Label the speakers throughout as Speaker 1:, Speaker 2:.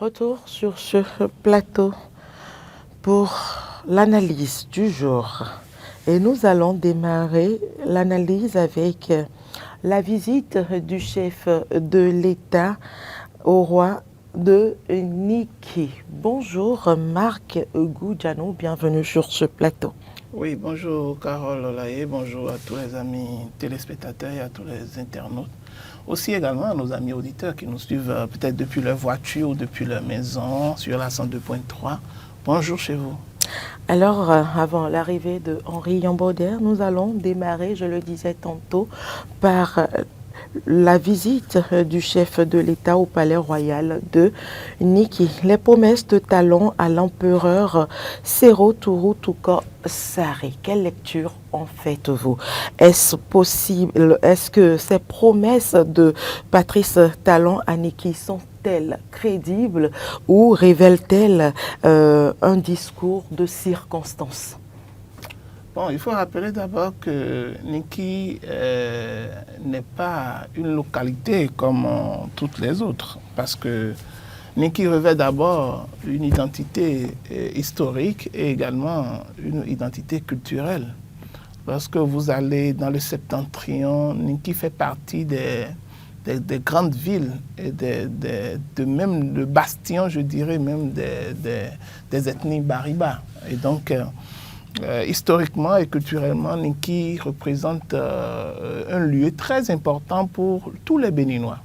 Speaker 1: Retour sur ce plateau pour l'analyse du jour. Et nous allons démarrer l'analyse avec la visite du chef de l'État au roi de Niki. Bonjour Marc Goudjano, bienvenue sur ce plateau.
Speaker 2: Oui, bonjour Carole Olaye, bonjour à tous les amis téléspectateurs et à tous les internautes. Aussi également à nos amis auditeurs qui nous suivent peut-être depuis leur voiture ou depuis leur maison sur la 102.3. Bonjour chez vous.
Speaker 1: Alors, avant l'arrivée de Henri Yambauder, nous allons démarrer, je le disais tantôt, par la visite du chef de l'État au palais royal de Niki. Les promesses de talon à l'empereur Séro Tourou Touko Saré. Quelle lecture en faites-vous? Est-ce possible? Est-ce que ces promesses de Patrice Talon à Niki sont-elles crédibles ou révèlent-elles un discours de circonstance?
Speaker 2: Bon, il faut rappeler d'abord que Niki n'est pas une localité comme toutes les autres, parce que Niki revêt d'abord une identité historique et également une identité culturelle. Lorsque vous allez dans le Septentrion, Niki fait partie des grandes villes et même le bastion, je dirais, même des ethnies Bariba. Et donc, historiquement et culturellement, Niki représente un lieu très important pour tous les Béninois,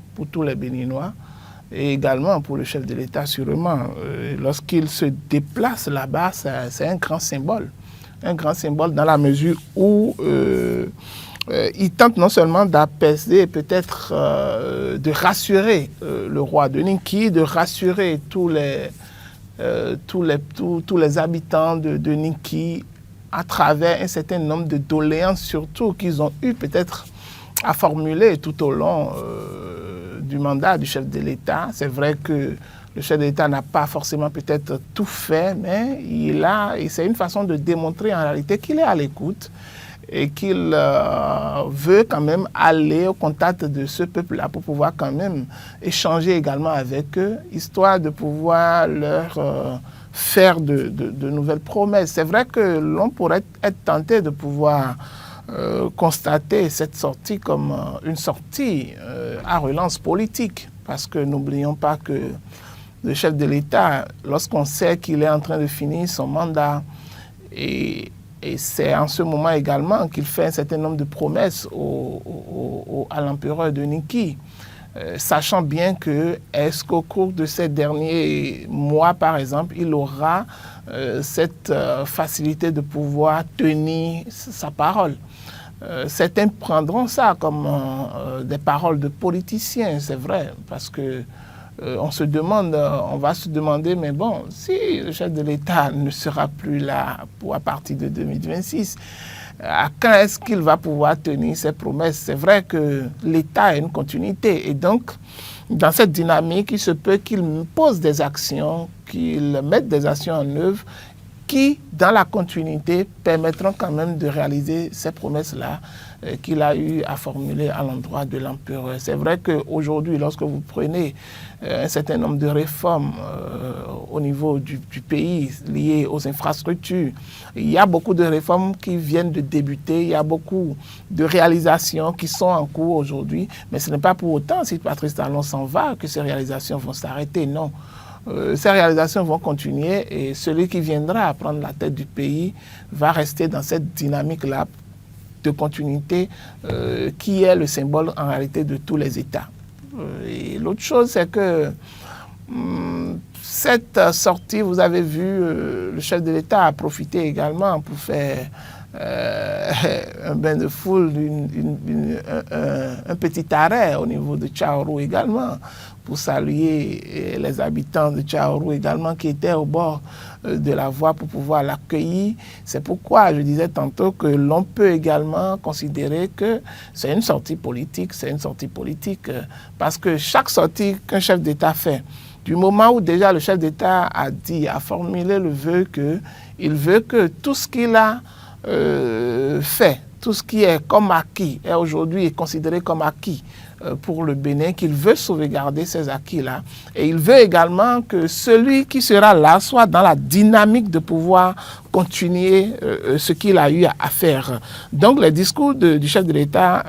Speaker 2: et également pour le chef de l'État, sûrement. Lorsqu'il se déplace là-bas, c'est un grand symbole dans la mesure où il tente non seulement d'apaiser, peut-être de rassurer le roi de Niki, de rassurer tous les habitants de Niki, à travers un certain nombre de doléances, surtout qu'ils ont eu peut-être à formuler tout au long du mandat du chef de l'État. C'est vrai que le chef de l'État n'a pas forcément peut-être tout fait, mais c'est une façon de démontrer en réalité qu'il est à l'écoute et qu'il veut quand même aller au contact de ce peuple-là pour pouvoir quand même échanger également avec eux, histoire de pouvoir leur faire de nouvelles promesses. C'est vrai que l'on pourrait être tenté de pouvoir constater cette sortie comme une sortie à relance politique, parce que n'oublions pas que le chef de l'État, lorsqu'on sait qu'il est en train de finir son mandat, et c'est en ce moment également qu'il fait un certain nombre de promesses à l'empereur de Niki, sachant bien que est-ce qu'au cours de ces derniers mois, par exemple, il aura cette facilité de pouvoir tenir sa parole. Certains prendront ça comme des paroles de politiciens, c'est vrai, parce que on va se demander, mais bon, si le chef de l'État ne sera plus là à partir de 2026, à quand est-ce qu'il va pouvoir tenir ses promesses? C'est vrai que l'État a une continuité, et donc, dans cette dynamique, il se peut qu'il pose des actions, qu'il mette des actions en œuvre qui, dans la continuité, permettront quand même de réaliser ces promesses-là qu'il a eu à formuler à l'endroit de l'empereur. C'est vrai qu'aujourd'hui, lorsque vous prenez un certain nombre de réformes au niveau du pays liées aux infrastructures, il y a beaucoup de réformes qui viennent de débuter, il y a beaucoup de réalisations qui sont en cours aujourd'hui, mais ce n'est pas pour autant, si Patrice Talon s'en va, que ces réalisations vont s'arrêter, non. Ces réalisations vont continuer et celui qui viendra à prendre la tête du pays va rester dans cette dynamique-là de continuité qui est le symbole en réalité de tous les États. Et l'autre chose, c'est que cette sortie, vous avez vu, le chef de l'État a profité également pour faire un bain de foule, un petit arrêt au niveau de Tchaourou également, pour saluer les habitants de Tchaourou également qui étaient au bord de la voie pour pouvoir l'accueillir. C'est pourquoi je disais tantôt que l'on peut également considérer que c'est une sortie politique, parce que chaque sortie qu'un chef d'État fait, du moment où déjà le chef d'État a formulé le vœu qu'il veut que tout ce qu'il a fait, tout ce qui est comme acquis est aujourd'hui considéré comme acquis pour le Bénin, qu'il veut sauvegarder ces acquis-là. Et il veut également que celui qui sera là soit dans la dynamique de pouvoir continuer ce qu'il a eu à faire. Donc les discours du chef de l'État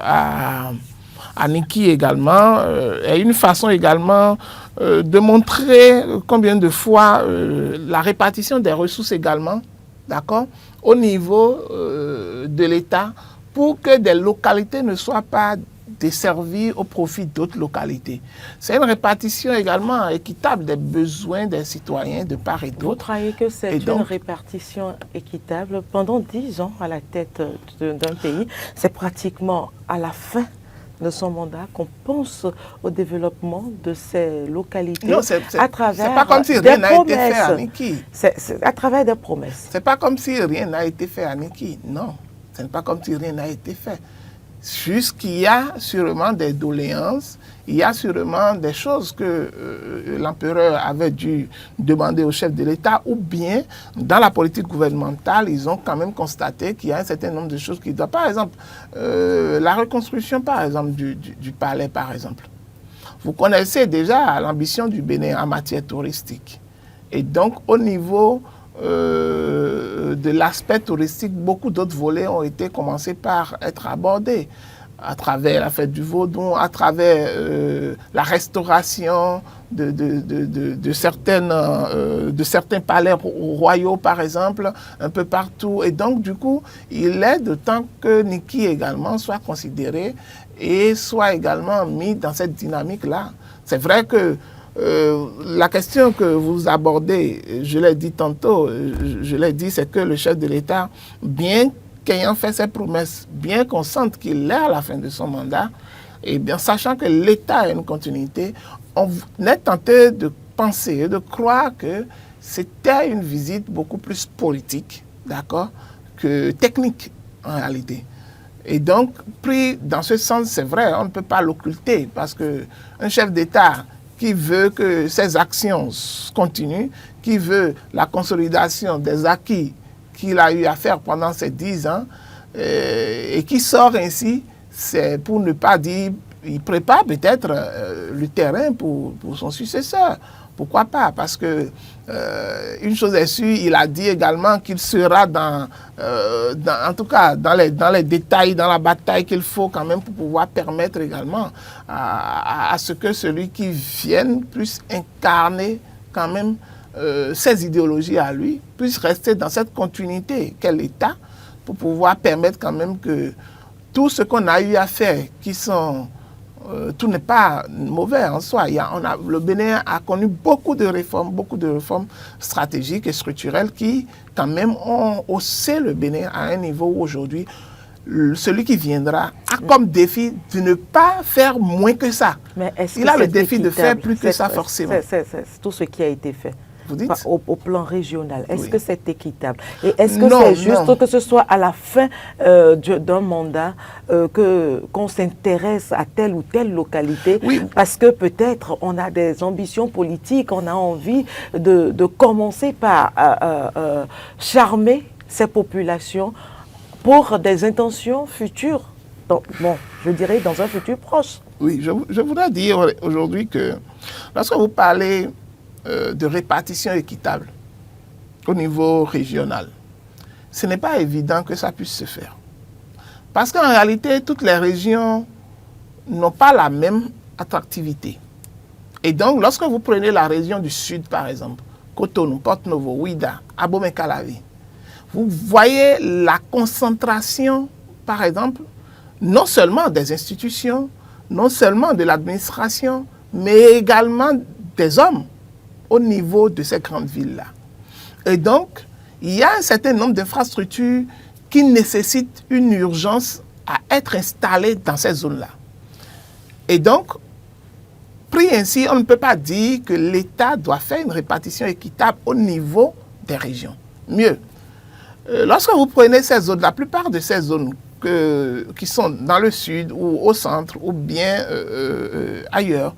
Speaker 2: à Niki également est une façon également de montrer combien de fois la répartition des ressources également, d'accord, au niveau de l'État, pour que des localités ne soient pas desservies au profit d'autres localités. C'est une répartition également équitable des besoins des citoyens de part et d'autre.
Speaker 1: Vous croyez que c'est une répartition équitable? Pendant 10 ans à la tête d'un pays, c'est pratiquement à la fin de son mandat qu'on pense au développement de ces localités.
Speaker 2: Non,
Speaker 1: à travers
Speaker 2: c'est pas comme si rien n'a été fait à Niki.
Speaker 1: C'est à travers des promesses.
Speaker 2: C'est pas comme si rien n'a été fait à Niki. Non, ce n'est pas comme si rien n'a été fait. Juste qu'il y a sûrement des doléances, il y a sûrement des choses que l'empereur avait dû demander au chef de l'État, ou bien dans la politique gouvernementale, ils ont quand même constaté qu'il y a un certain nombre de choses qui doivent. Par exemple, la reconstruction, par exemple, du palais, par exemple. Vous connaissez déjà l'ambition du Bénin en matière touristique. Et donc, au niveau de l'aspect touristique, beaucoup d'autres volets ont été commencés par être abordés à travers la fête du Vaudon, à travers la restauration de certains palais royaux, par exemple, un peu partout. Et donc, du coup, il est de temps que Niki également soit considéré et soit également mis dans cette dynamique-là. C'est vrai que la question que vous abordez, je l'ai dit tantôt, c'est que le chef de l'État, bien qu'ayant fait ses promesses, bien qu'on sente qu'il est à la fin de son mandat, et bien sachant que l'État a une continuité, on est tenté de penser et de croire que c'était une visite beaucoup plus politique, d'accord, que technique en réalité. Et donc, pris dans ce sens, c'est vrai, on ne peut pas l'occulter, parce qu'un chef d'État qui veut que ses actions continuent, qui veut la consolidation des acquis qu'il a eu à faire pendant ces 10 ans, et qui sort ainsi, c'est pour ne pas dire, il prépare peut-être le terrain pour son successeur. Pourquoi pas? Parce que une chose est sûre, il a dit également qu'il sera en tout cas dans les détails, dans la bataille qu'il faut quand même pour pouvoir permettre également à ce que celui qui vienne puisse incarner quand même ses idéologies à lui, puisse rester dans cette continuité qu'est l'État, pour pouvoir permettre quand même que tout ce qu'on a eu à faire, tout n'est pas mauvais en soi. Le Bénin a connu beaucoup de réformes stratégiques et structurelles qui, quand même, ont haussé le Bénin à un niveau où aujourd'hui, celui qui viendra a comme défi de ne pas faire moins que ça.
Speaker 1: Mais
Speaker 2: il a le défi de faire plus que ça, forcément.
Speaker 1: C'est tout ce qui a été fait.
Speaker 2: Vous dites?
Speaker 1: Au plan régional. Est-ce que c'est équitable? Et est-ce que c'est juste que ce soit à la fin d'un mandat qu'on s'intéresse à telle ou telle localité?
Speaker 2: Oui.
Speaker 1: Parce que peut-être on a des ambitions politiques, on a envie de commencer par charmer ces populations pour des intentions futures. Donc, bon, je dirais dans un futur proche.
Speaker 2: Oui, je voudrais dire aujourd'hui que lorsque vous parlez de répartition équitable au niveau régional, ce n'est pas évident que ça puisse se faire. Parce qu'en réalité, toutes les régions n'ont pas la même attractivité. Et donc, lorsque vous prenez la région du Sud, par exemple, Cotonou, Porto-Novo, Ouidah, Abomey-Calavi, vous voyez la concentration, par exemple, non seulement des institutions, non seulement de l'administration, mais également des hommes au niveau de ces grandes villes-là. Et donc, il y a un certain nombre d'infrastructures qui nécessitent une urgence à être installées dans ces zones-là. Et donc, pris ainsi, on ne peut pas dire que l'État doit faire une répartition équitable au niveau des régions. Mieux, lorsque vous prenez ces zones, la plupart de ces zones qui sont dans le sud ou au centre ou bien ailleurs,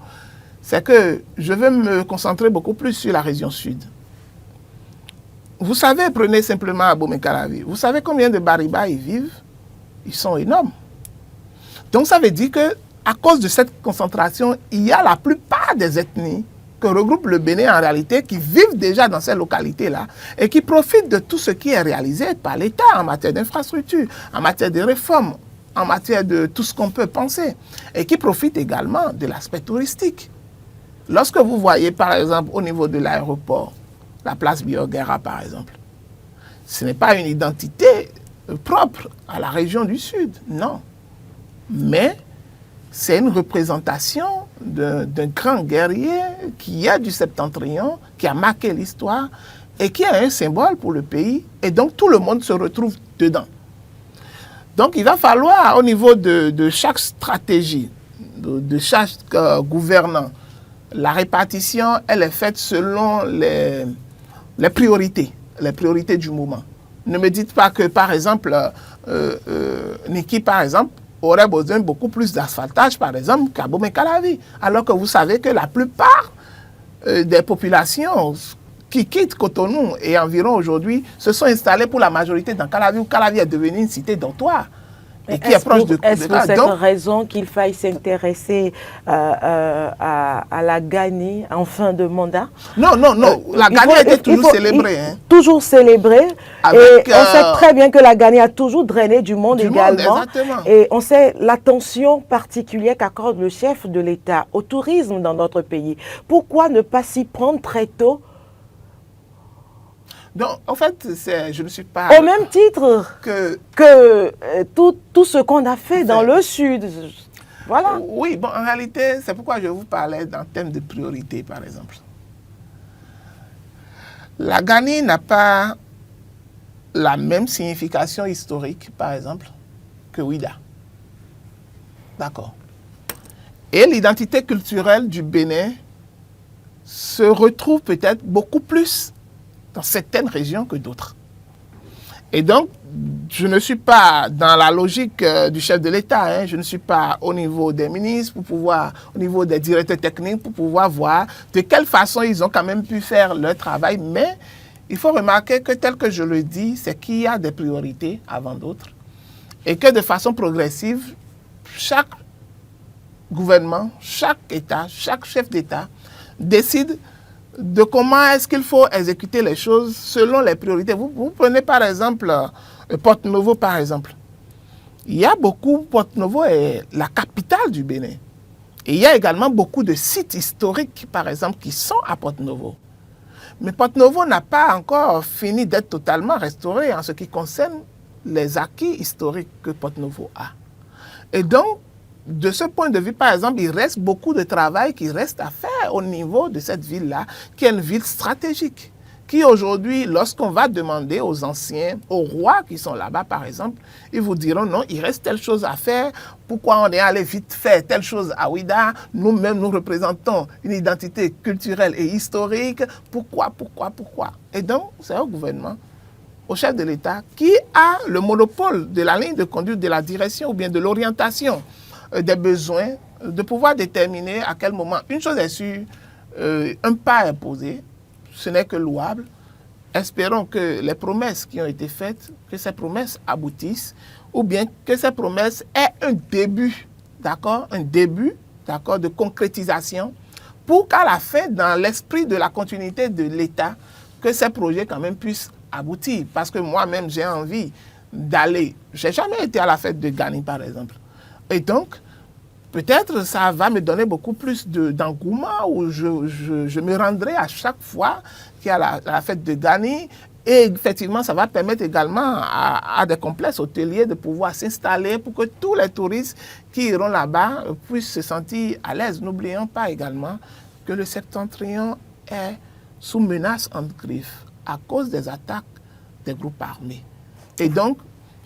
Speaker 2: c'est que je vais me concentrer beaucoup plus sur la région sud. Vous savez, prenez simplement Abomey-Calavi. Vous savez combien de Bariba y vivent? ils sont énormes. Donc ça veut dire qu'à cause de cette concentration, il y a la plupart des ethnies que regroupe le Bénin en réalité, qui vivent déjà dans ces localités-là et qui profitent de tout ce qui est réalisé par l'État en matière d'infrastructure, en matière de réformes, en matière de tout ce qu'on peut penser, et qui profitent également de l'aspect touristique. Lorsque vous voyez, par exemple, au niveau de l'aéroport, la place Biogera, par exemple, ce n'est pas une identité propre à la région du Sud, non. Mais c'est une représentation d'un grand guerrier qui est du Septentrion, qui a marqué l'histoire et qui est un symbole pour le pays. Et donc, tout le monde se retrouve dedans. Donc, il va falloir, au niveau de chaque stratégie, de chaque gouvernant, la répartition, elle est faite selon les priorités du moment. Ne me dites pas que, par exemple, Niki, par exemple, aurait besoin beaucoup plus d'asphaltage, par exemple, qu'à Bomé-Calavi. Alors que vous savez que la plupart des populations qui quittent Cotonou et environ aujourd'hui se sont installées pour la majorité dans Calavi, où Calavi est devenue une cité dortoir. Et qui est proche de
Speaker 1: Est-ce pour cette raison qu'il faille s'intéresser à la Gani en fin de mandat?
Speaker 2: Non, la Gani a été toujours célébrée.
Speaker 1: Toujours célébrée. Et on sait très bien que la Gani a toujours drainé du monde également. Et on sait l'attention particulière qu'accorde le chef de l'État au tourisme dans notre pays. Pourquoi ne pas s'y prendre très tôt?
Speaker 2: Donc, en fait, je ne suis pas...
Speaker 1: Au même titre que tout ce qu'on a fait dans le Sud. Voilà.
Speaker 2: Oui, bon, en réalité, c'est pourquoi je vous parlais d'un thème de priorité, par exemple. La Gani n'a pas la même signification historique, par exemple, que Ouida. D'accord. Et l'identité culturelle du Bénin se retrouve peut-être beaucoup plus dans certaines régions que d'autres. Et donc, je ne suis pas dans la logique du chef de l'État, hein. Je ne suis pas au niveau des ministres, au niveau des directeurs techniques, pour pouvoir voir de quelle façon ils ont quand même pu faire leur travail. Mais il faut remarquer que, tel que je le dis, c'est qu'il y a des priorités avant d'autres. Et que de façon progressive, chaque gouvernement, chaque État, chaque chef d'État décide de comment est-ce qu'il faut exécuter les choses selon les priorités. Vous prenez par exemple Porto-Novo, par exemple. Il y a beaucoup, Porto-Novo est la capitale du Bénin. Et il y a également beaucoup de sites historiques, par exemple, qui sont à Porto-Novo. Mais Porto-Novo n'a pas encore fini d'être totalement restauré en ce qui concerne les acquis historiques que Porto-Novo a. Et donc, de ce point de vue, par exemple, il reste beaucoup de travail qui reste à faire au niveau de cette ville-là, qui est une ville stratégique, qui aujourd'hui, lorsqu'on va demander aux anciens, aux rois qui sont là-bas, par exemple, ils vous diront non, il reste telle chose à faire, pourquoi on est allé vite faire telle chose à Ouida, nous-mêmes nous représentons une identité culturelle et historique, pourquoi? Et donc, c'est au gouvernement, au chef de l'État, qui a le monopole de la ligne de conduite, de la direction ou bien de l'orientation des besoins, de pouvoir déterminer à quel moment, une chose est sûre, un pas est posé, ce n'est que louable. Espérons que les promesses qui ont été faites, que ces promesses aboutissent, ou bien que ces promesses aient un début, d'accord, de concrétisation, pour qu'à la fin, dans l'esprit de la continuité de l'État, que ces projets quand même puissent aboutir. Parce que moi-même, j'ai envie d'aller, j'ai jamais été à la fête de Gani, par exemple. Et donc, peut-être ça va me donner beaucoup plus d'engouement où je me rendrai à chaque fois qu'il y a la fête de Gani. Et effectivement, ça va permettre également à des complexes hôteliers de pouvoir s'installer pour que tous les touristes qui iront là-bas puissent se sentir à l'aise. N'oublions pas également que le Septentrion est sous menace en griffe à cause des attaques des groupes armés. Et donc,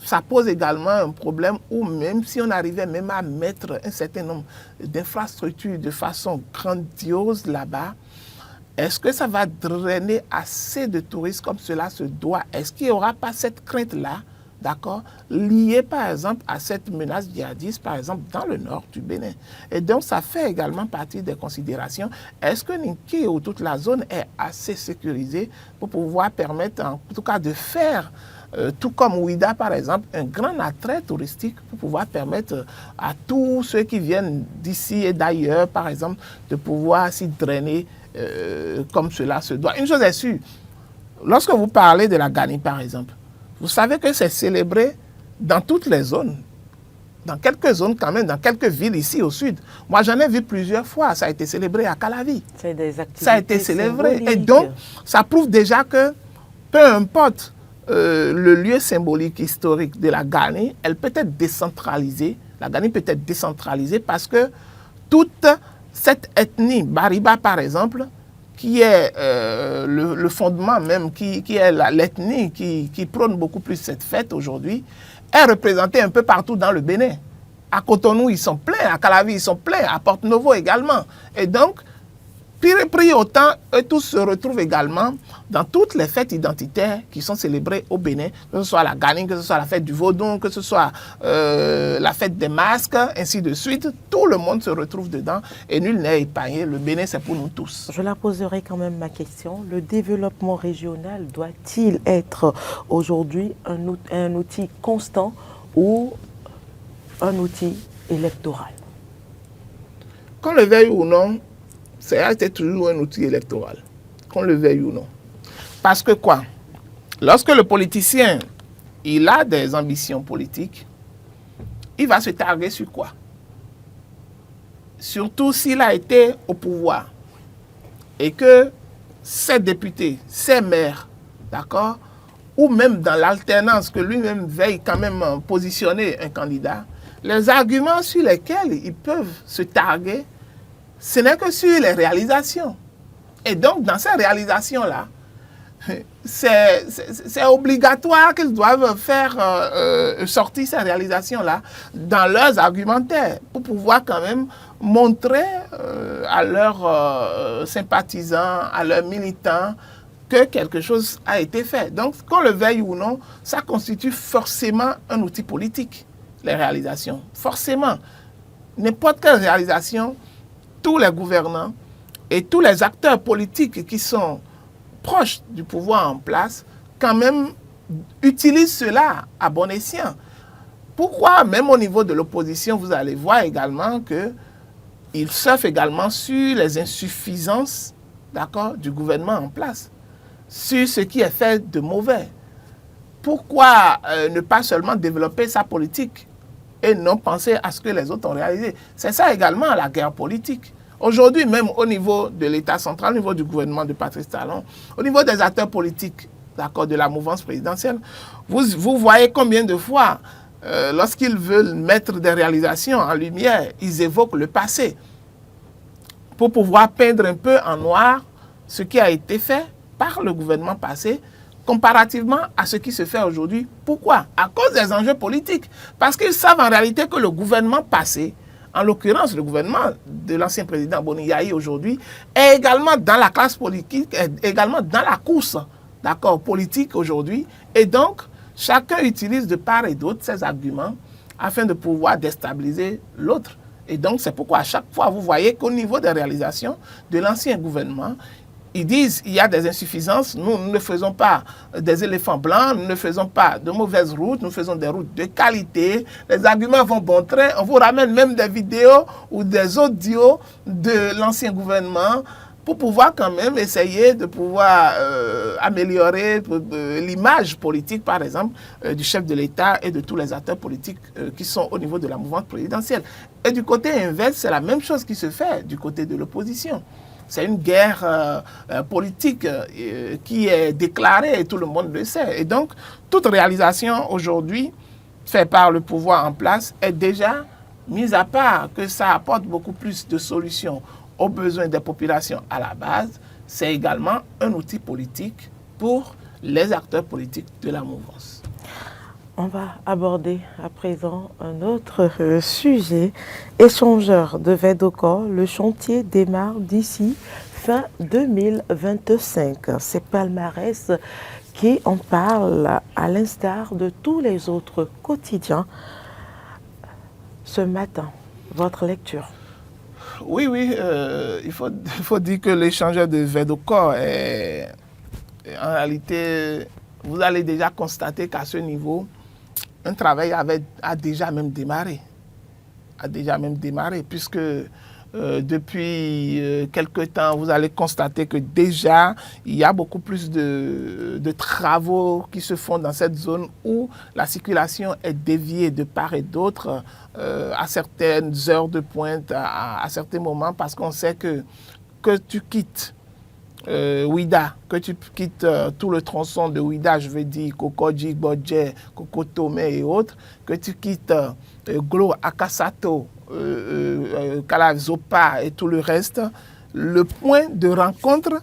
Speaker 2: ça pose également un problème où même si on arrivait même à mettre un certain nombre d'infrastructures de façon grandiose là-bas, est-ce que ça va drainer assez de touristes comme cela se doit? Est-ce qu'il n'y aura pas cette crainte-là, d'accord, liée par exemple à cette menace djihadiste, par exemple dans le nord du Bénin? Et donc ça fait également partie des considérations. Est-ce que Niki ou toute la zone est assez sécurisée pour pouvoir permettre en tout cas de faire tout comme Ouida par exemple, un grand attrait touristique pour pouvoir permettre à tous ceux qui viennent d'ici et d'ailleurs, par exemple, de pouvoir s'y drainer comme cela se doit. Une chose est sûre, lorsque vous parlez de la Gani par exemple, vous savez que c'est célébré dans toutes les zones. Dans quelques zones quand même, dans quelques villes ici au sud. Moi, j'en ai vu plusieurs fois. Ça a été célébré à Calavi.
Speaker 1: C'est des activités
Speaker 2: ça a été célébré.
Speaker 1: symboliques.
Speaker 2: Et donc, ça prouve déjà que, peu importe le lieu symbolique historique de la Gani, elle peut être décentralisée. La Gani peut être décentralisée parce que toute cette ethnie, Bariba par exemple, qui est le fondement même, qui est l'ethnie qui prône beaucoup plus cette fête aujourd'hui, est représentée un peu partout dans le Bénin. À Cotonou, ils sont pleins, à Calavi, ils sont pleins, à Porto-Novo également. Et donc, pris autant, eux tous se retrouvent également dans toutes les fêtes identitaires qui sont célébrées au Bénin, que ce soit la Gani, que ce soit la fête du Vaudon, que ce soit la fête des masques, ainsi de suite. Tout le monde se retrouve dedans et nul n'est épargné. Le Bénin, c'est pour nous tous.
Speaker 1: Je la poserai quand même ma question. Le développement régional doit-il être aujourd'hui un outil constant ou un outil électoral?
Speaker 2: Qu'on le veuille ou non, c'est toujours un outil électoral, qu'on le veuille ou non. Parce que quoi? Lorsque le politicien, il a des ambitions politiques, il va se targuer sur quoi? Surtout s'il a été au pouvoir et que ses députés, ses maires, d'accord, ou même dans l'alternance que lui-même veille quand même positionner un candidat, les arguments sur lesquels ils peuvent se targuer, ce n'est que sur les réalisations. Et donc, dans ces réalisations-là, c'est obligatoire qu'ils doivent faire sortir ces réalisations-là dans leurs argumentaires pour pouvoir quand même montrer à leurs sympathisants, à leurs militants, que quelque chose a été fait. Donc, qu'on le veuille ou non, ça constitue forcément un outil politique, les réalisations. Forcément. N'importe quelle réalisation, tous les gouvernants et tous les acteurs politiques qui sont proches du pouvoir en place, quand même, utilisent cela à bon escient. Pourquoi, même au niveau de l'opposition, vous allez voir également qu'ils surfent également sur les insuffisances, d'accord, du gouvernement en place, sur ce qui est fait de mauvais. Pourquoi ne pas seulement développer sa politique et non penser à ce que les autres ont réalisé? C'est ça également la guerre politique. Aujourd'hui, même au niveau de l'État central, au niveau du gouvernement de Patrice Talon, au niveau des acteurs politiques, d'accord, de la mouvance présidentielle, vous voyez combien de fois, lorsqu'ils veulent mettre des réalisations en lumière, ils évoquent le passé pour pouvoir peindre un peu en noir ce qui a été fait par le gouvernement passé comparativement à ce qui se fait aujourd'hui. Pourquoi? À cause des enjeux politiques. Parce qu'ils savent en réalité que le gouvernement passé, en l'occurrence le gouvernement de l'ancien président Boni Yayi aujourd'hui, est également dans la classe politique, est également dans la course, d'accord, politique aujourd'hui. Et donc, chacun utilise de part et d'autre ses arguments afin de pouvoir déstabiliser l'autre. Et donc, c'est pourquoi à chaque fois, vous voyez qu'au niveau des réalisations de l'ancien gouvernement, ils disent qu'il y a des insuffisances, nous ne faisons pas des éléphants blancs, nous ne faisons pas de mauvaises routes, nous faisons des routes de qualité. Les arguments vont bon train, on vous ramène même des vidéos ou des audios de l'ancien gouvernement pour pouvoir quand même essayer de pouvoir améliorer l'image politique, par exemple, du chef de l'État et de tous les acteurs politiques qui sont au niveau de la mouvance présidentielle. Et du côté inverse, c'est la même chose qui se fait du côté de l'opposition. C'est une guerre politique qui est déclarée et tout le monde le sait. Et donc, toute réalisation aujourd'hui faite par le pouvoir en place est déjà mise à part, que ça apporte beaucoup plus de solutions aux besoins des populations à la base. C'est également un outil politique pour les acteurs politiques de la mouvance.
Speaker 1: On va aborder à présent un autre sujet. Échangeur de Vedoko, le chantier démarre d'ici fin 2025. C'est Palmarès qui en parle à l'instar de tous les autres quotidiens. Ce matin, votre lecture?
Speaker 2: Oui, il faut dire que l'échangeur de Vedoko est en réalité vous allez déjà constater qu'à ce niveau, un travail a déjà même démarré. Puisque depuis quelque temps, vous allez constater que déjà, il y a beaucoup plus de travaux qui se font dans cette zone où la circulation est déviée de part et d'autre à certaines heures de pointe, à certains moments, parce qu'on sait que tu quittes Ouida, que tu quittes tout le tronçon de Ouida, je veux dire Kokodji, Bodje, Kokotomé et autres, que tu quittes Glo, Akasato, Kalazopa et tout le reste, le point de rencontre,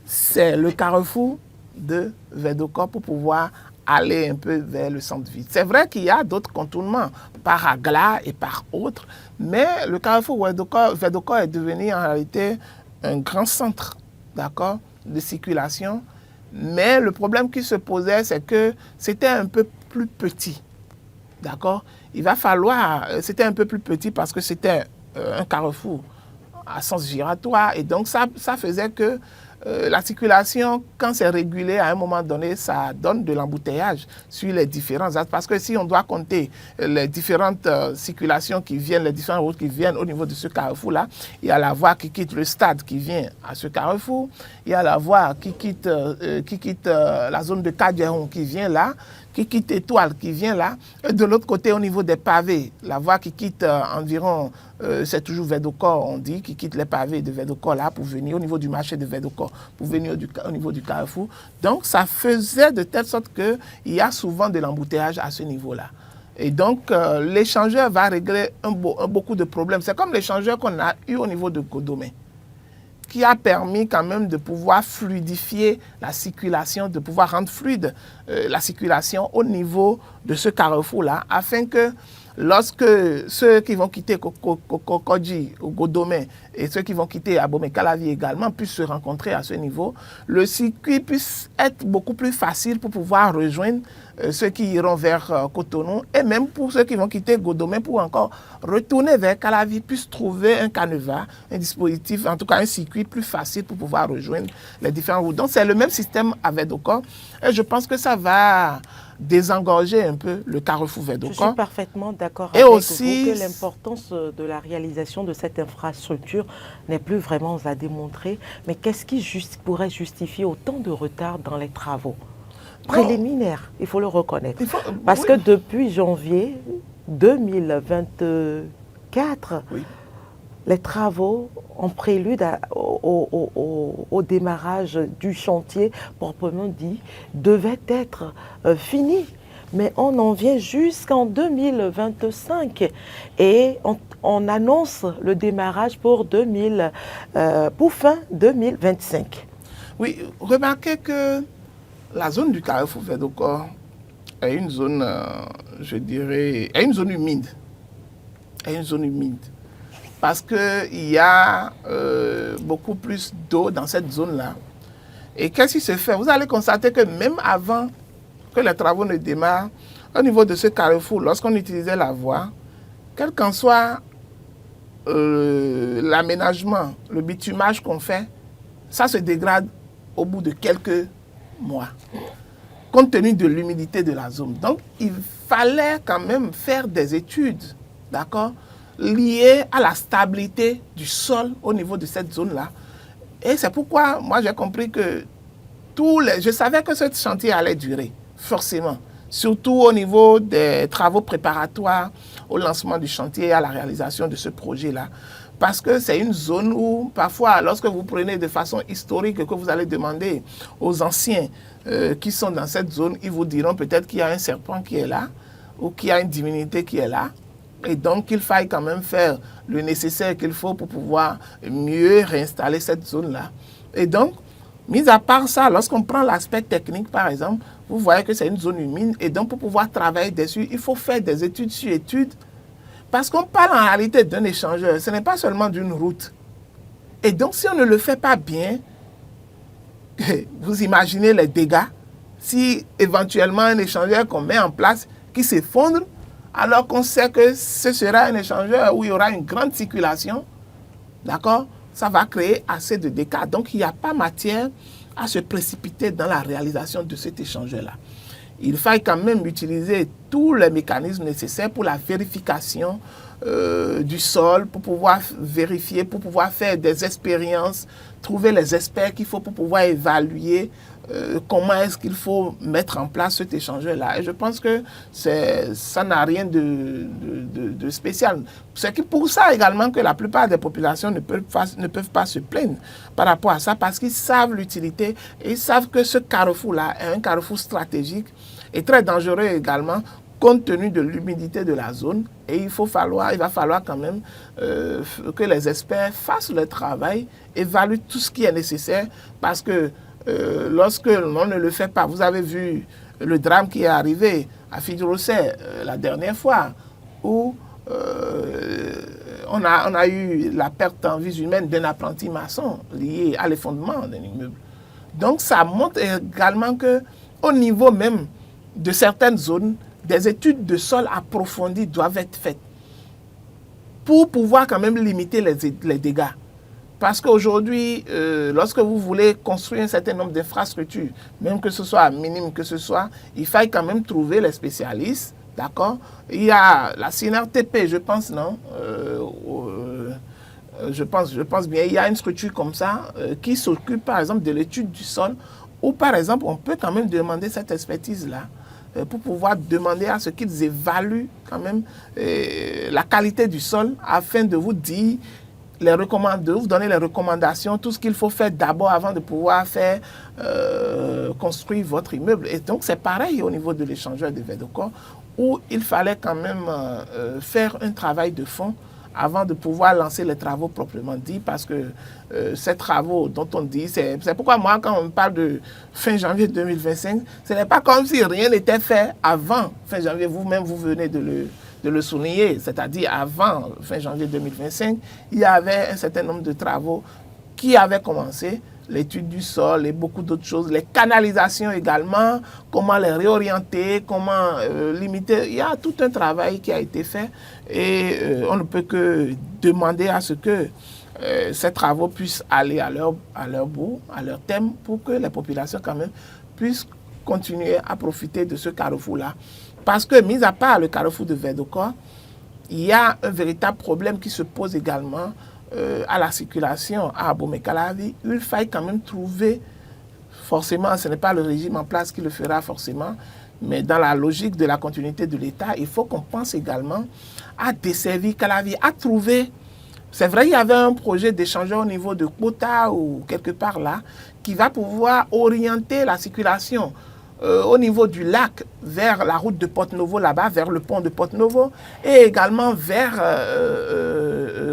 Speaker 2: c'est le carrefour de Vedoko pour pouvoir aller un peu vers le centre-ville. C'est vrai qu'il y a d'autres contournements par Agla et par autres, mais le carrefour Vedoko est devenu en réalité un grand centre, d'accord, de circulation. Mais le problème qui se posait, c'est que c'était un peu plus petit, d'accord. Il va falloir, c'était un peu plus petit parce que c'était un carrefour à sens giratoire et donc ça faisait que la circulation, quand c'est régulé à un moment donné, ça donne de l'embouteillage sur les différents axes. Parce que si on doit compter les différentes circulations qui viennent, les différentes routes qui viennent au niveau de ce carrefour-là, il y a la voie qui quitte le stade qui vient à ce carrefour, il y a la voie qui quitte la zone de Kadjeron qui vient là, qui quitte Étoile qui vient là. Et de l'autre côté, au niveau des pavés, la voie qui quitte environ, c'est toujours Vedoko, on dit, qui quitte les pavés de Vedoko là pour venir au niveau du marché de Vedoko, pour venir au niveau du carrefour. Donc, ça faisait de telle sorte qu'il y a souvent de l'embouteillage à ce niveau-là. Et donc, l'échangeur va régler beaucoup de problèmes. C'est comme l'échangeur qu'on a eu au niveau de Godomé, qui a permis quand même de pouvoir fluidifier la circulation, de pouvoir rendre fluide la circulation au niveau de ce carrefour-là, afin que lorsque ceux qui vont quitter Kokodji ou Godomé et ceux qui vont quitter Abomey-Calavi également puissent se rencontrer à ce niveau, le circuit puisse être beaucoup plus facile pour pouvoir rejoindre ceux qui iront vers Cotonou et même pour ceux qui vont quitter Godomé pour encore retourner vers Calavi puissent trouver un canevas, un dispositif, en tout cas un circuit plus facile pour pouvoir rejoindre les différents routes. Donc c'est le même système à Vedoko et je pense que ça va désengorger un peu le carrefour Vedoko.
Speaker 1: Je suis parfaitement d'accord avec vous que l'importance de la réalisation de cette infrastructure n'est plus vraiment à démontrer. Mais qu'est-ce qui pourrait justifier autant de retard dans les travaux préliminaires, il faut le reconnaître. Parce que depuis janvier 2024, les travaux en prélude au démarrage du chantier, proprement dit, devaient être finis. Mais on en vient jusqu'en 2025 et on annonce le démarrage pour fin 2025.
Speaker 2: Oui, remarquez que la zone du carrefour Vedoko est une zone, je dirais, est une zone humide. Parce qu'il y a beaucoup plus d'eau dans cette zone-là. Et qu'est-ce qui se fait? Vous allez constater que même avant que les travaux ne démarrent, au niveau de ce carrefour, lorsqu'on utilisait la voie, quel qu'en soit l'aménagement, le bitumage qu'on fait, ça se dégrade au bout de quelques mois, compte tenu de l'humidité de la zone. Donc, il fallait quand même faire des études, d'accord, liées à la stabilité du sol au niveau de cette zone-là. Et c'est pourquoi, moi, j'ai compris que je savais que ce chantier allait durer, forcément. Surtout au niveau des travaux préparatoires au lancement du chantier et à la réalisation de ce projet-là. Parce que c'est une zone où, parfois, lorsque vous prenez de façon historique, que vous allez demander aux anciens qui sont dans cette zone, ils vous diront peut-être qu'il y a un serpent qui est là, ou qu'il y a une divinité qui est là. Et donc, il faille quand même faire le nécessaire qu'il faut pour pouvoir mieux réinstaller cette zone-là. Et donc, mis à part ça, lorsqu'on prend l'aspect technique, par exemple, vous voyez que c'est une zone humide. Et donc, pour pouvoir travailler dessus, il faut faire des études sur études. Parce qu'on parle en réalité d'un échangeur. Ce n'est pas seulement d'une route. Et donc, si on ne le fait pas bien, vous imaginez les dégâts. Si éventuellement un échangeur qu'on met en place qui s'effondre, alors qu'on sait que ce sera un échangeur où il y aura une grande circulation, d'accord, ça va créer assez de dégâts. Donc, il n'y a pas matière à se précipiter dans la réalisation de cet échangeur-là. Il faille quand même utiliser tous les mécanismes nécessaires pour la vérification du sol, pour pouvoir vérifier, pour pouvoir faire des expériences, trouver les experts qu'il faut pour pouvoir évaluer comment est-ce qu'il faut mettre en place cet échangeur-là. Et je pense que ça n'a rien de spécial. C'est pour ça également que la plupart des populations ne peuvent pas se plaindre par rapport à ça, parce qu'ils savent l'utilité et ils savent que ce carrefour-là est un carrefour stratégique et très dangereux également, compte tenu de l'humidité de la zone. Et il va falloir quand même que les experts fassent leur travail, évaluent tout ce qui est nécessaire, parce que lorsque l'on ne le fait pas, vous avez vu le drame qui est arrivé à Fidjirosé la dernière fois, où on a eu la perte en vie humaine d'un apprenti maçon lié à l'effondrement d'un immeuble. Donc ça montre également qu'au niveau même de certaines zones, des études de sol approfondies doivent être faites pour pouvoir quand même limiter les dégâts. Parce qu'aujourd'hui, lorsque vous voulez construire un certain nombre d'infrastructures, même que ce soit minime que ce soit, il faille quand même trouver les spécialistes, d'accord? Il y a la CNRTP, je pense, non? Je pense bien, il y a une structure comme ça qui s'occupe par exemple de l'étude du sol, où par exemple on peut quand même demander cette expertise-là pour pouvoir demander à ce qu'ils évaluent quand même la qualité du sol afin de vous dire, de vous donner les recommandations, tout ce qu'il faut faire d'abord avant de pouvoir faire construire votre immeuble. Et donc c'est pareil au niveau de l'échangeur de Vedoko, où il fallait quand même faire un travail de fond avant de pouvoir lancer les travaux proprement dit, parce que ces travaux dont on dit, c'est pourquoi moi, quand on parle de fin janvier 2025, ce n'est pas comme si rien n'était fait avant fin janvier. Vous-même, vous venez de le souligner, c'est-à-dire avant fin janvier 2025, il y avait un certain nombre de travaux qui avaient commencé, l'étude du sol et beaucoup d'autres choses, les canalisations également, comment les réorienter, comment limiter. Il y a tout un travail qui a été fait et on ne peut que demander à ce que ces travaux puissent aller à leur bout, à leur terme, pour que les populations quand même puissent continuer à profiter de ce carrefour-là. Parce que, mis à part le carrefour de Vedoko, il y a un véritable problème qui se pose également à la circulation à Abomey-Calavi. Il faille quand même trouver, forcément, ce n'est pas le régime en place qui le fera forcément, mais dans la logique de la continuité de l'État, il faut qu'on pense également à desservir Calavi, à trouver. C'est vrai, il y avait un projet d'échangeur au niveau de Kota ou quelque part là, qui va pouvoir orienter la circulation au niveau du lac vers la route de Porto-Novo là-bas, vers le pont de Porto-Novo, et également vers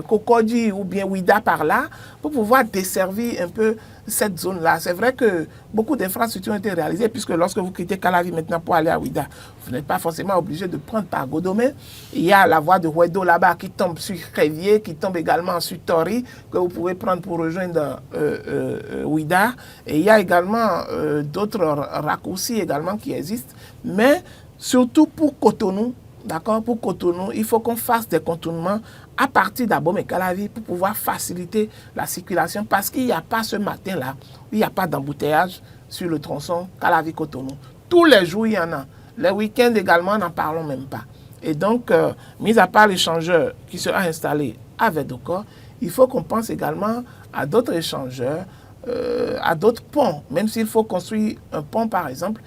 Speaker 2: Cocody ou bien Ouida par là, pour pouvoir desservir un peu cette zone-là. C'est vrai que beaucoup d'infrastructures ont été réalisées, puisque lorsque vous quittez Calavi maintenant pour aller à Ouida, vous n'êtes pas forcément obligé de prendre par Godomé. Il y a la voie de Huedo là-bas qui tombe sur Crévier, qui tombe également sur Tori, que vous pouvez prendre pour rejoindre Ouida. Et il y a également d'autres raccourcis également qui existent. Mais surtout pour Cotonou, d'accord, pour Cotonou, il faut qu'on fasse des contournements à partir d'Abomey-Calavi pour pouvoir faciliter la circulation, parce qu'il n'y a pas ce matin-là, il n'y a pas d'embouteillage sur le tronçon Calavi-Cotonou. Tous les jours, il y en a. Les week-ends également, n'en parlons même pas. Et donc, mis à part l'échangeur qui sera installé à Vedoko, il faut qu'on pense également à d'autres échangeurs, à d'autres ponts. Même s'il faut construire un pont, par exemple,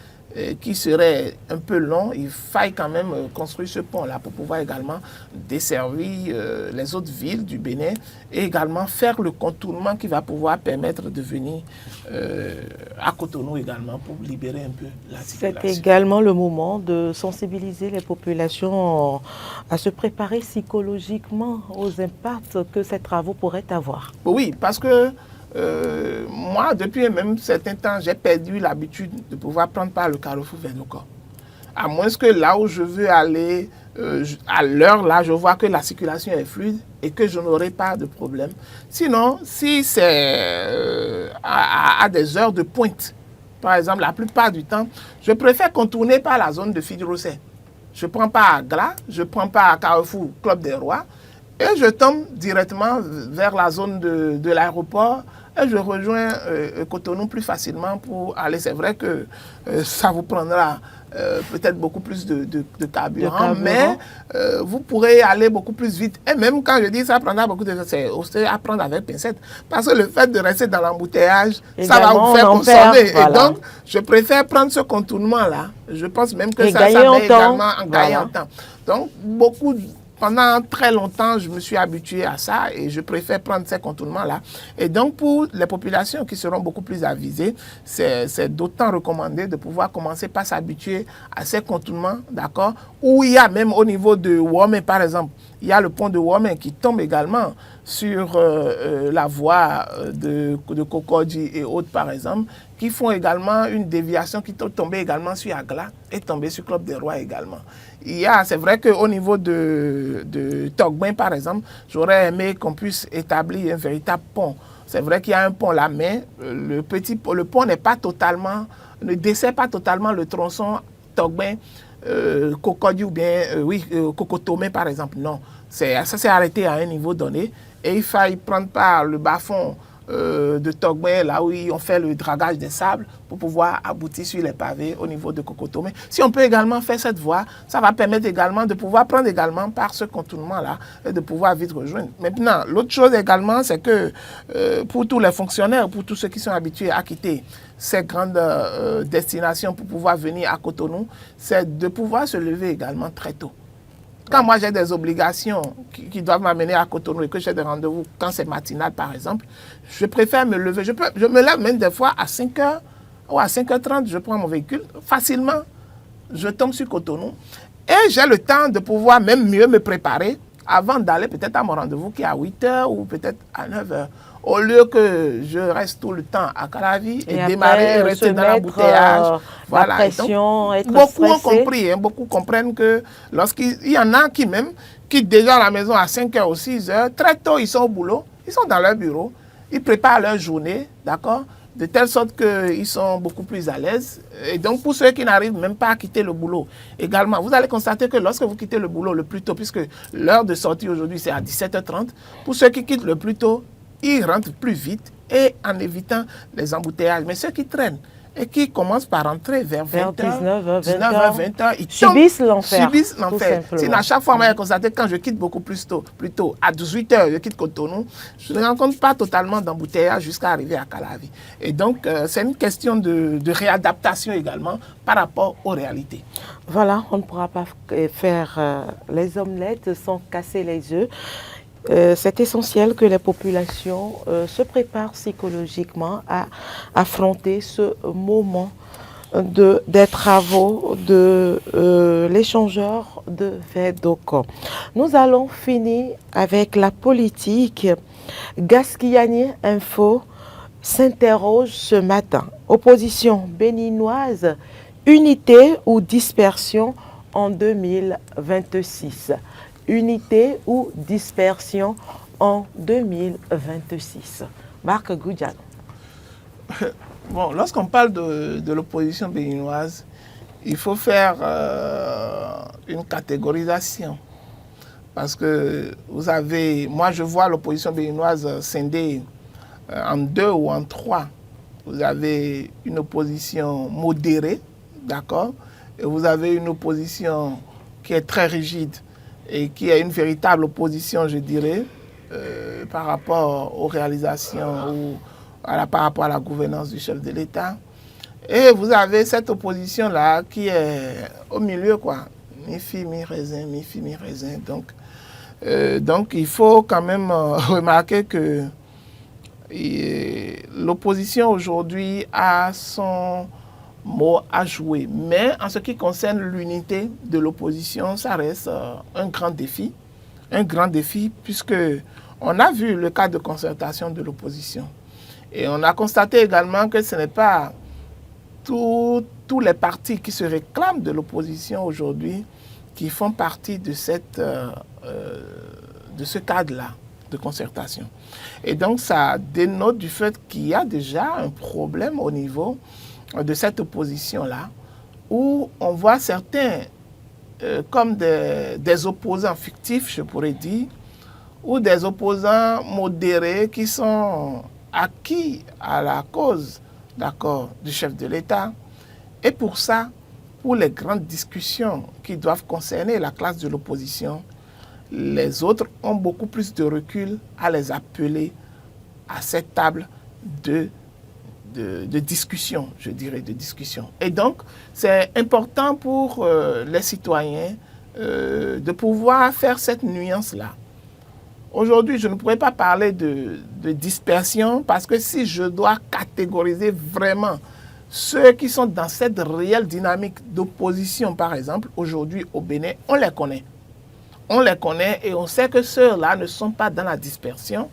Speaker 2: qui serait un peu long, il faille quand même construire ce pont-là pour pouvoir également desservir les autres villes du Bénin et également faire le contournement qui va pouvoir permettre de venir à Cotonou également pour libérer un peu la circulation.
Speaker 1: C'est également le moment de sensibiliser les populations à se préparer psychologiquement aux impacts que ces travaux pourraient avoir.
Speaker 2: Oui, parce que moi, depuis même certain temps, j'ai perdu l'habitude de pouvoir prendre par le carrefour Vedoko. À moins que là où je veux aller, à l'heure là, je vois que la circulation est fluide et que je n'aurai pas de problème. Sinon, si c'est à des heures de pointe, par exemple, la plupart du temps, je préfère contourner par la zone de Fidjirosé. Je ne prends pas à Gla, je ne prends pas à Carrefour Club des Rois, et je tombe directement vers la zone de l'aéroport et je rejoins Cotonou plus facilement pour aller. C'est vrai que ça vous prendra peut-être beaucoup plus de carburant, mais vous pourrez aller beaucoup plus vite. Et même quand je dis ça prendra beaucoup de temps, c'est aussi à prendre avec pincette. Parce que le fait de rester dans l'embouteillage, ça va vous faire consommer. Voilà. Et donc, je préfère prendre ce contournement-là. Je pense même que ça met également en gagnant en temps. Donc, pendant très longtemps, je me suis habitué à ça et je préfère prendre ces contournements-là. Et donc, pour les populations qui seront beaucoup plus avisées, c'est d'autant recommandé de pouvoir commencer par s'habituer à ces contournements, d'accord, où il y a même au niveau de Womé, par exemple, il y a le pont de Womé qui tombe également sur la voie de Cocody et autres, par exemple, qui font également une déviation qui tombe également sur Agla et tomber sur Club des Rois également. C'est vrai qu'au niveau de Togbin, par exemple, j'aurais aimé qu'on puisse établir un véritable pont. C'est vrai qu'il y a un pont là, mais le pont n'est pas totalement, ne dessert pas totalement le tronçon Togbin, Cocody ou bien, Cocotomé, par exemple. Non, ça s'est arrêté à un niveau donné et il fallait prendre par le bas-fond de Togbin, là où ils ont fait le dragage des sables pour pouvoir aboutir sur les pavés au niveau de Cocotomé. Si on peut également faire cette voie, ça va permettre également de pouvoir prendre également par ce contournement-là et de pouvoir vite rejoindre. Maintenant, l'autre chose également, c'est que pour tous les fonctionnaires, pour tous ceux qui sont habitués à quitter ces grandes destinations pour pouvoir venir à Cotonou, c'est de pouvoir se lever également très tôt. Quand moi j'ai des obligations qui doivent m'amener à Cotonou et que j'ai des rendez-vous, quand c'est matinal par exemple, je préfère me lever. Je me lève même des fois à 5h ou à 5h30, je prends mon véhicule, facilement, je tombe sur Cotonou. Et j'ai le temps de pouvoir même mieux me préparer avant d'aller peut-être à mon rendez-vous qui est à 8h ou peut-être à 9h. Au lieu que je reste tout le temps à Calavi et démarrer et rester dans l'embouteillage.
Speaker 1: Voilà. Pression, être
Speaker 2: beaucoup ont compris, beaucoup comprennent que lorsqu'il y en a qui même quittent déjà la maison à 5h ou 6h, très tôt ils sont au boulot, ils sont dans leur bureau, ils préparent leur journée, d'accord, de telle sorte qu'ils sont beaucoup plus à l'aise. Et donc, pour ceux qui n'arrivent même pas à quitter le boulot, également, vous allez constater que lorsque vous quittez le boulot le plus tôt, puisque l'heure de sortie aujourd'hui, c'est à 17h30, pour ceux qui quittent le plus tôt, ils rentrent plus vite et en évitant les embouteillages. Mais ceux qui traînent et qui commencent par rentrer vers 20h, 20h, ils
Speaker 1: subissent l'enfer.
Speaker 2: Sinon, à chaque fois, moi, j'ai constaté que quand je quitte beaucoup plus tôt, à 18h, je quitte Cotonou, je ne rencontre pas totalement d'embouteillage jusqu'à arriver à Calavi. Et donc, c'est une question de réadaptation également par rapport aux réalités.
Speaker 1: Voilà, on ne pourra pas faire les omelettes sans casser les œufs. C'est essentiel que les populations se préparent psychologiquement à affronter ce moment des travaux de l'échangeur de Védoko. Nous allons finir avec la politique. Gaskiani Info s'interroge ce matin. Opposition béninoise, unité ou dispersion en 2026. Unité ou dispersion en 2026. Marc Goudjan.
Speaker 2: Bon, lorsqu'on parle de l'opposition béninoise, il faut faire une catégorisation. Parce que vous avez, moi je vois l'opposition béninoise scindée en 2 ou en 3. Vous avez une opposition modérée, d'accord, et vous avez une opposition qui est très rigide et qui est une véritable opposition, je dirais, par rapport aux réalisations ou par rapport à la gouvernance du chef de l'État. Et vous avez cette opposition-là qui est au milieu, quoi. Mi-fi, mi-raisin, mi-fi, mi-raisin. Donc, il faut quand même remarquer que l'opposition aujourd'hui a son mot à jouer. Mais en ce qui concerne l'unité de l'opposition, ça reste un grand défi. Un grand défi puisque on a vu le cas de concertation de l'opposition. Et on a constaté également que ce n'est pas tous les partis qui se réclament de l'opposition aujourd'hui qui font partie de ce cadre-là de concertation. Et donc, ça dénote du fait qu'il y a déjà un problème au niveau de cette opposition-là, où on voit certains comme des opposants fictifs, je pourrais dire, ou des opposants modérés qui sont acquis à la cause, d'accord, du chef de l'État. Et pour ça, pour les grandes discussions qui doivent concerner la classe de l'opposition, les autres ont beaucoup plus de recul à les appeler à cette table de discussion, je dirais, de discussion. Et donc, c'est important pour les citoyens de pouvoir faire cette nuance-là. Aujourd'hui, je ne pourrais pas parler de dispersion parce que si je dois catégoriser vraiment ceux qui sont dans cette réelle dynamique d'opposition, par exemple, aujourd'hui au Bénin, on les connaît. On les connaît et on sait que ceux-là ne sont pas dans la dispersion.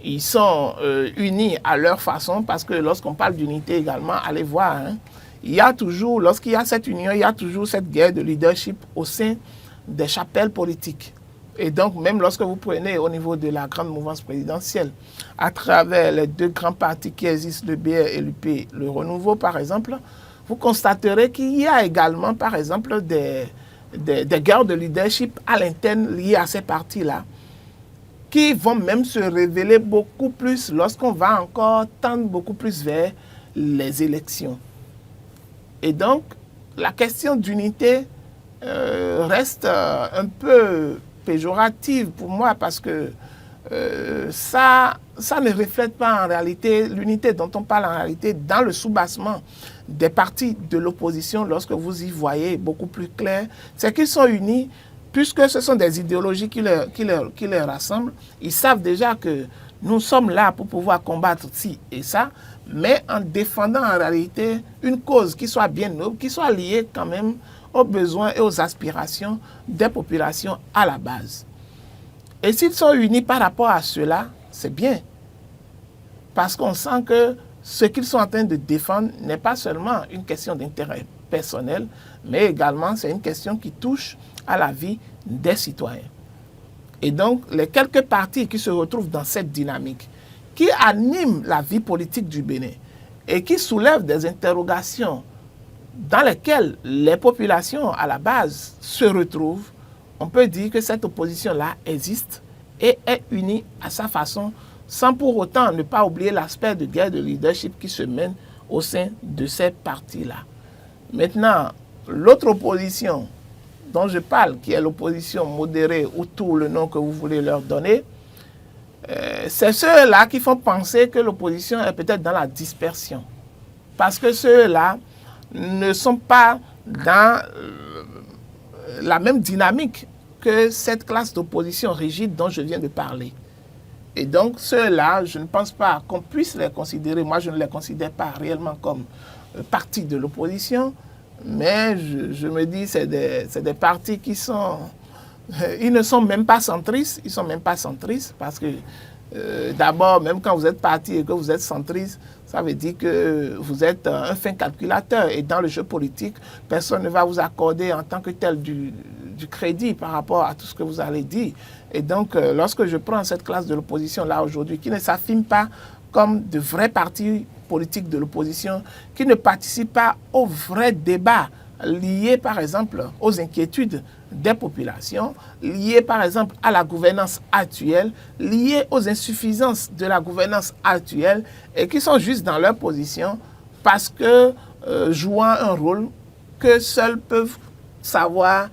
Speaker 2: Ils sont unis à leur façon parce que lorsqu'on parle d'unité également, allez voir, hein, il y a toujours, lorsqu'il y a cette union, il y a toujours cette guerre de leadership au sein des chapelles politiques. Et donc, même lorsque vous prenez au niveau de la grande mouvance présidentielle, à travers les deux grands partis qui existent, le BR et l'UP, le Renouveau par exemple, vous constaterez qu'il y a également, par exemple, des guerres de leadership à l'interne liées à ces partis-là, qui vont même se révéler beaucoup plus lorsqu'on va encore tendre beaucoup plus vers les élections. Et donc, la question d'unité reste un peu péjorative pour moi parce que ça ne reflète pas en réalité l'unité dont on parle en réalité dans le soubassement des partis de l'opposition. Lorsque vous y voyez beaucoup plus clair, c'est qu'ils sont unis puisque ce sont des idéologies qui les rassemblent. Ils savent déjà que nous sommes là pour pouvoir combattre ci et ça, mais en défendant en réalité une cause qui soit bien noble, qui soit liée quand même aux besoins et aux aspirations des populations à la base. Et s'ils sont unis par rapport à cela, c'est bien. Parce qu'on sent que ce qu'ils sont en train de défendre n'est pas seulement une question d'intérêt personnel, mais également c'est une question qui touche à la vie des citoyens. Et donc, les quelques partis qui se retrouvent dans cette dynamique, qui animent la vie politique du Bénin et qui soulèvent des interrogations dans lesquelles les populations à la base se retrouvent, on peut dire que cette opposition-là existe et est unie à sa façon, sans pour autant ne pas oublier l'aspect de guerre de leadership qui se mène au sein de ces partis-là. Maintenant, l'autre opposition dont je parle, qui est l'opposition modérée ou tout le nom que vous voulez leur donner, c'est ceux-là qui font penser que l'opposition est peut-être dans la dispersion. Parce que ceux-là ne sont pas dans la même dynamique que cette classe d'opposition rigide dont je viens de parler. Et donc ceux-là, je ne pense pas qu'on puisse les considérer, moi je ne les considère pas réellement comme partis de l'opposition, mais je me dis c'est des partis qui sont... ils ne sont même pas centristes, ils ne sont même pas centristes parce que d'abord, même quand vous êtes parti et que vous êtes centriste, ça veut dire que vous êtes un fin calculateur. Et dans le jeu politique, personne ne va vous accorder en tant que tel du crédit par rapport à tout ce que vous allez dire. Et donc, lorsque je prends cette classe de l'opposition là aujourd'hui, qui ne s'affirme pas comme de vrais partis politiques de l'opposition, qui ne participent pas aux vrais débats liés par exemple aux inquiétudes des populations, liées par exemple à la gouvernance actuelle, liées aux insuffisances de la gouvernance actuelle et qui sont juste dans leur position parce que jouant un rôle que seuls peuvent savoir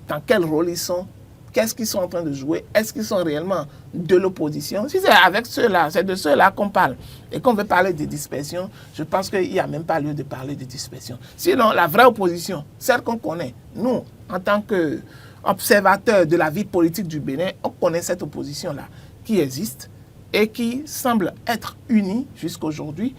Speaker 2: dans quel rôle ils sont, qu'est-ce qu'ils sont en train de jouer, est-ce qu'ils sont réellement de l'opposition. Si c'est avec ceux-là, c'est de ceux-là qu'on parle et qu'on veut parler de dispersion, je pense qu'il n'y a même pas lieu de parler de dispersion. Sinon, la vraie opposition, celle qu'on connaît, nous, en tant qu'observateurs de la vie politique du Bénin, on connaît cette opposition-là qui existe et qui semble être unie jusqu'aujourd'hui.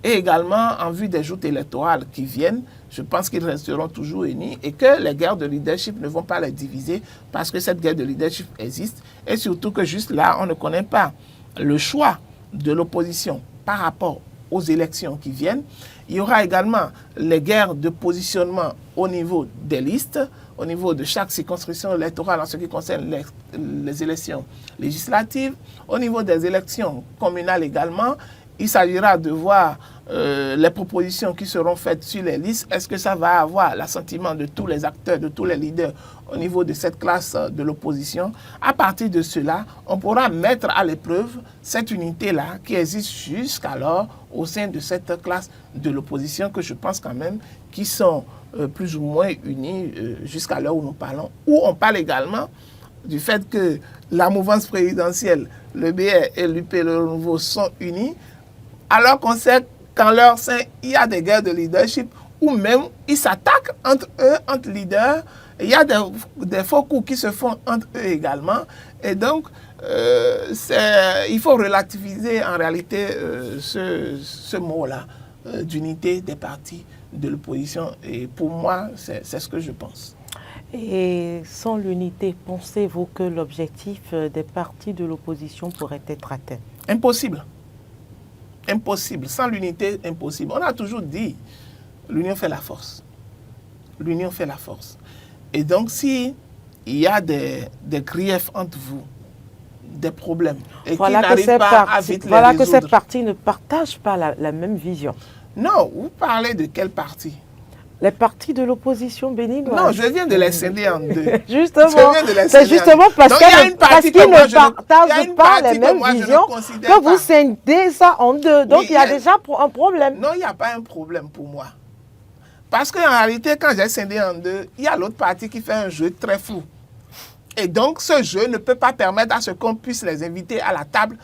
Speaker 2: Et également, en vue des joutes électorales qui viennent, je pense qu'ils resteront toujours unis et que les guerres de leadership ne vont pas les diviser parce que cette guerre de leadership existe et surtout que juste là, on ne connaît pas le choix de l'opposition par rapport aux élections qui viennent. Il y aura également les guerres de positionnement au niveau des listes, au niveau de chaque circonscription électorale en ce qui concerne les élections législatives, au niveau des élections communales également. Il s'agira de voir les propositions qui seront faites sur les listes, est-ce que ça va avoir l'assentiment de tous les acteurs, de tous les leaders au niveau de cette classe de l'opposition? À partir de cela, on pourra mettre à l'épreuve cette unité-là qui existe jusqu'alors au sein de cette classe de l'opposition, que je pense quand même qui sont plus ou moins unis jusqu'à l'heure où nous parlons, où on parle également du fait que la mouvance présidentielle, le BR et l'UP Le Renouveau sont unis, alors qu'on sait qu'en leur sein, il y a des guerres de leadership, ou même ils s'attaquent entre eux, entre leaders. Il y a des faux coups qui se font entre eux également. Et donc, il faut relativiser en réalité ce mot-là, d'unité des partis de l'opposition. Et pour moi, c'est ce que je pense.
Speaker 1: Et sans l'unité, pensez-vous que l'objectif des partis de l'opposition pourrait être atteint?
Speaker 2: Impossible. Impossible. Sans l'unité, impossible. On a toujours dit, l'union fait la force. L'union fait la force. Et donc, si il y a des griefs entre vous, des problèmes, et
Speaker 1: voilà
Speaker 2: qui n'arrivent pas à vite les
Speaker 1: voilà
Speaker 2: résoudre.
Speaker 1: que ces partis ne partagent pas la même vision.
Speaker 2: Non, vous parlez de quel parti?
Speaker 1: Les partis de l'opposition béninoise.
Speaker 2: Non, je viens de les scinder en deux.
Speaker 1: Justement, c'est justement parce qu'ils ne partagent pas les mêmes visions que vous scindez ça en deux. Donc, il y a déjà un problème.
Speaker 2: Non, il n'y a pas un problème pour moi. Parce qu'en réalité, quand j'ai scindé en deux, il y a l'autre parti qui fait un jeu très flou. Et donc, ce jeu ne peut pas permettre à ce qu'on puisse les inviter à la table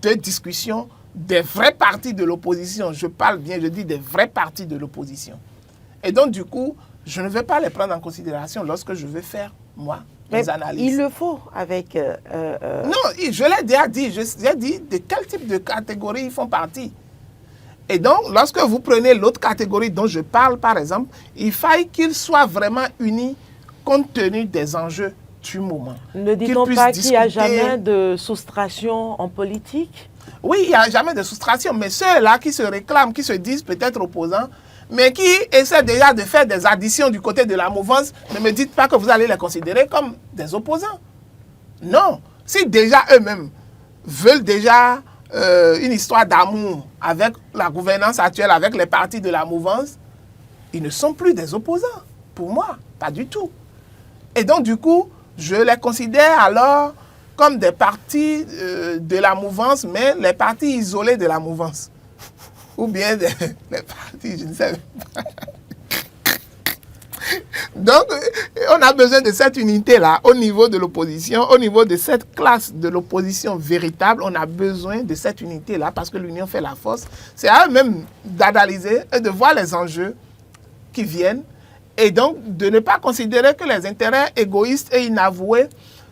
Speaker 2: de discussion des vrais partis de l'opposition. Je parle bien, je dis des vrais partis de l'opposition. Et donc, du coup, je ne vais pas les prendre en considération lorsque je vais faire, moi, mes analyses.
Speaker 1: Il le faut avec...
Speaker 2: Non, je l'ai déjà dit. J'ai dit de quel type de catégorie ils font partie. Et donc, lorsque vous prenez l'autre catégorie dont je parle, par exemple, il faille qu'ils soient vraiment unis compte tenu des enjeux du moment.
Speaker 1: Ne dit-on pas qu'il n'y a jamais de soustraction en politique?
Speaker 2: Oui, il n'y a jamais de soustraction, mais ceux-là qui se réclament, qui se disent peut-être opposants, mais qui essaient déjà de faire des additions du côté de la mouvance, ne me dites pas que vous allez les considérer comme des opposants. Non. Si déjà eux-mêmes veulent déjà une histoire d'amour avec la gouvernance actuelle, avec les partis de la mouvance, ils ne sont plus des opposants. Pour moi, pas du tout. Et donc, du coup, je les considère alors comme des partis de la mouvance, mais les partis isolés de la mouvance. Ou bien les partis, je ne sais pas. Donc, on a besoin de cette unité-là au niveau de l'opposition, au niveau de cette classe de l'opposition véritable. On a besoin de cette unité-là parce que l'union fait la force. C'est à eux-mêmes d'analyser et de voir les enjeux qui viennent et donc de ne pas considérer que les intérêts égoïstes et inavoués,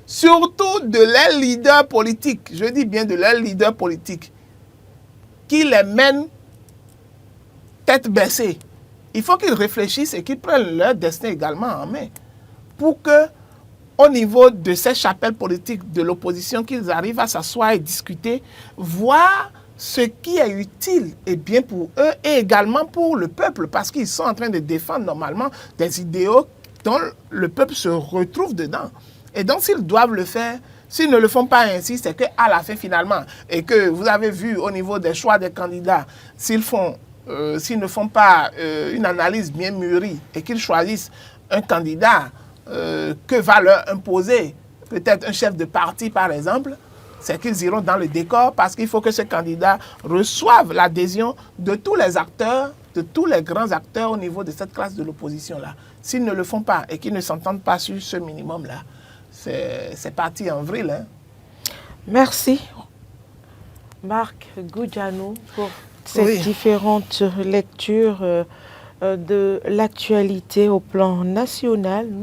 Speaker 2: surtout de leurs leaders politiques, je dis bien de leurs leaders politiques, qui les mènent tête baissée. Il faut qu'ils réfléchissent et qu'ils prennent leur destin également en main pour que, au niveau de ces chapelles politiques de l'opposition, qu'ils arrivent à s'asseoir et discuter, voir ce qui est utile et bien pour eux et également pour le peuple, parce qu'ils sont en train de défendre normalement des idéaux dont le peuple se retrouve dedans. Et donc, s'ils doivent le faire, s'ils ne le font pas ainsi, c'est qu'à la fin, finalement, et que vous avez vu au niveau des choix des candidats, s'ils ne font pas une analyse bien mûrie et qu'ils choisissent un candidat que va leur imposer peut-être un chef de parti, par exemple, c'est qu'ils iront dans le décor parce qu'il faut que ce candidat reçoive l'adhésion de tous les acteurs, de tous les grands acteurs au niveau de cette classe de l'opposition-là. S'ils ne le font pas et qu'ils ne s'entendent pas sur ce minimum-là, c'est parti en vrille. Hein.
Speaker 1: Merci, Marc Goudjanou, pour ces différentes lectures de l'actualité au plan national.